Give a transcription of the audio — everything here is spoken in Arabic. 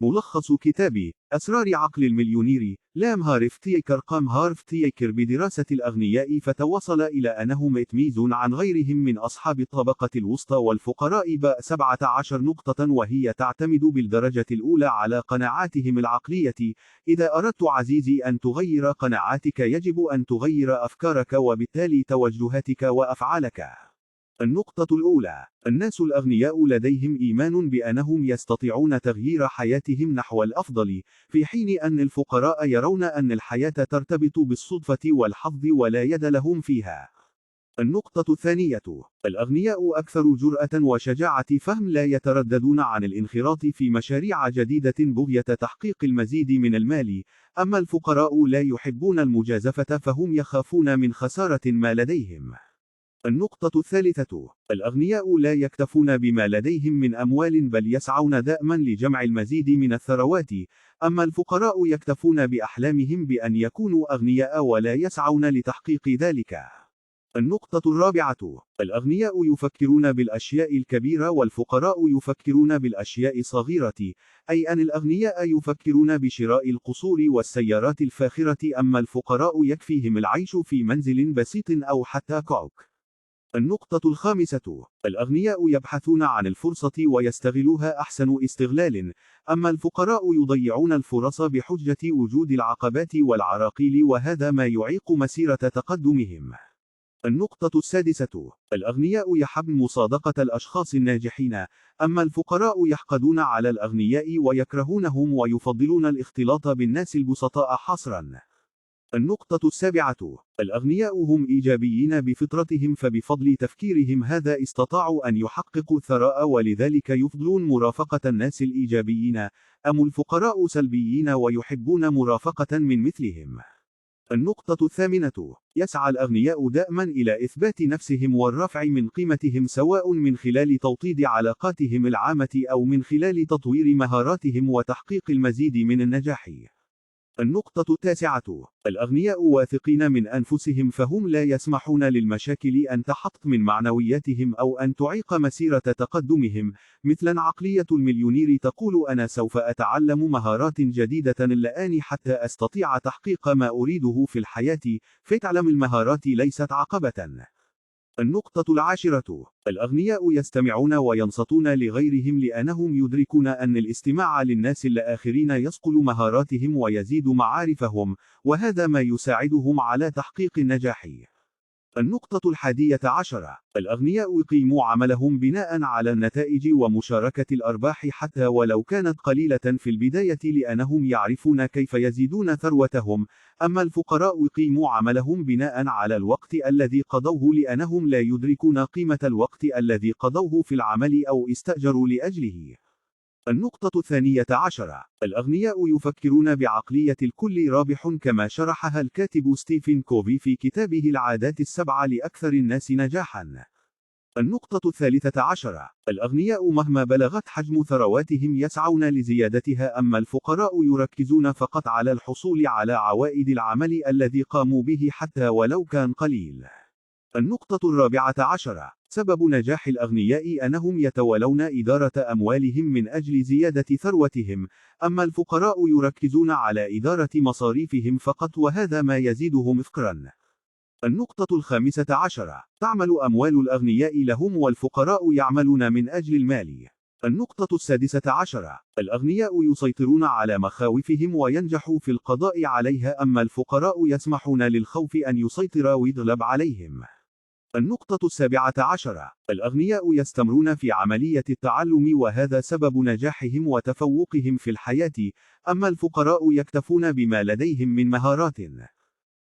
ملخص كتاب أسرار عقل المليونير لام هارفتيكر قام هارفتيكر بدراسة الأغنياء فتوصل إلى أنهم يتميزون عن غيرهم من أصحاب الطبقة الوسطى والفقراء 17 نقطة، وهي تعتمد بالدرجة الأولى على قناعاتهم العقلية. إذا أردت عزيزي أن تغير قناعاتك يجب أن تغير أفكارك وبالتالي توجهاتك وأفعالك. النقطة الأولى: الناس الأغنياء لديهم إيمان بأنهم يستطيعون تغيير حياتهم نحو الأفضل، في حين أن الفقراء يرون أن الحياة ترتبط بالصدفة والحظ ولا يد لهم فيها. النقطة الثانية: الأغنياء أكثر جرأة وشجاعة، فهم لا يترددون عن الانخراط في مشاريع جديدة بغية تحقيق المزيد من المال، أما الفقراء لا يحبون المجازفة فهم يخافون من خسارة ما لديهم. النقطة الثالثة: الأغنياء لا يكتفون بما لديهم من أموال بل يسعون دائما لجمع المزيد من الثروات، أما الفقراء يكتفون بأحلامهم بأن يكونوا أغنياء ولا يسعون لتحقيق ذلك. النقطة الرابعة: الأغنياء يفكرون بالأشياء الكبيرة والفقراء يفكرون بالأشياء الصغيرة، أي أن الأغنياء يفكرون بشراء القصور والسيارات الفاخرة، أما الفقراء يكفيهم العيش في منزل بسيط أو حتى كوك. النقطة الخامسة: الأغنياء يبحثون عن الفرصة ويستغلوها أحسن استغلال، أما الفقراء يضيعون الفرص بحجة وجود العقبات والعراقيل، وهذا ما يعيق مسيرة تقدمهم. النقطة السادسة: الأغنياء يحبون مصادقة الأشخاص الناجحين، أما الفقراء يحقدون على الأغنياء ويكرهونهم ويفضلون الاختلاط بالناس البسطاء حصرا. النقطة السابعة: الأغنياء هم إيجابيين بفطرتهم، فبفضل تفكيرهم هذا استطاعوا أن يحققوا الثراء ولذلك يفضلون مرافقة الناس الإيجابيين، أما الفقراء سلبيين ويحبون مرافقة من مثلهم. النقطة الثامنة: يسعى الأغنياء دائما إلى إثبات نفسهم والرفع من قيمتهم، سواء من خلال توطيد علاقاتهم العامة أو من خلال تطوير مهاراتهم وتحقيق المزيد من النجاح. النقطة التاسعة: الأغنياء واثقين من أنفسهم، فهم لا يسمحون للمشاكل أن تحط من معنوياتهم أو أن تعيق مسيرة تقدمهم، مثل عقلية المليونير تقول: أنا سوف أتعلم مهارات جديدة الآن حتى أستطيع تحقيق ما أريده في الحياة، فتعلم المهارات ليست عقبة. النقطة العاشرة: الأغنياء يستمعون وينصتون لغيرهم لأنهم يدركون أن الاستماع للناس الآخرين يصقل مهاراتهم ويزيد معارفهم، وهذا ما يساعدهم على تحقيق النجاح. النقطة 11: الأغنياء يقيموا عملهم بناء على النتائج ومشاركة الأرباح حتى ولو كانت قليلة في البداية، لأنهم يعرفون كيف يزيدون ثروتهم، أما الفقراء يقيموا عملهم بناء على الوقت الذي قضوه، لأنهم لا يدركون قيمة الوقت الذي قضوه في العمل أو استأجروا لأجله. النقطة 12: الأغنياء يفكرون بعقلية الكل رابح، كما شرحها الكاتب ستيفن كوفي في كتابه العادات السبعة لأكثر الناس نجاحًا. النقطة 13: الأغنياء مهما بلغت حجم ثرواتهم يسعون لزيادتها، أما الفقراء يركزون فقط على الحصول على عوائد العمل الذي قاموا به حتى ولو كان قليل. النقطة 14: سبب نجاح الأغنياء أنهم يتولون إدارة أموالهم من أجل زيادة ثروتهم، أما الفقراء يركزون على إدارة مصاريفهم فقط، وهذا ما يزيدهم فقرًا. النقطة 15: تعمل أموال الأغنياء لهم والفقراء يعملون من أجل المال. النقطة 16: الأغنياء يسيطرون على مخاوفهم وينجحوا في القضاء عليها، أما الفقراء يسمحون للخوف أن يسيطر ويغلب عليهم. النقطة 17: الأغنياء يستمرون في عملية التعلم، وهذا سبب نجاحهم وتفوقهم في الحياة، أما الفقراء يكتفون بما لديهم من مهارات.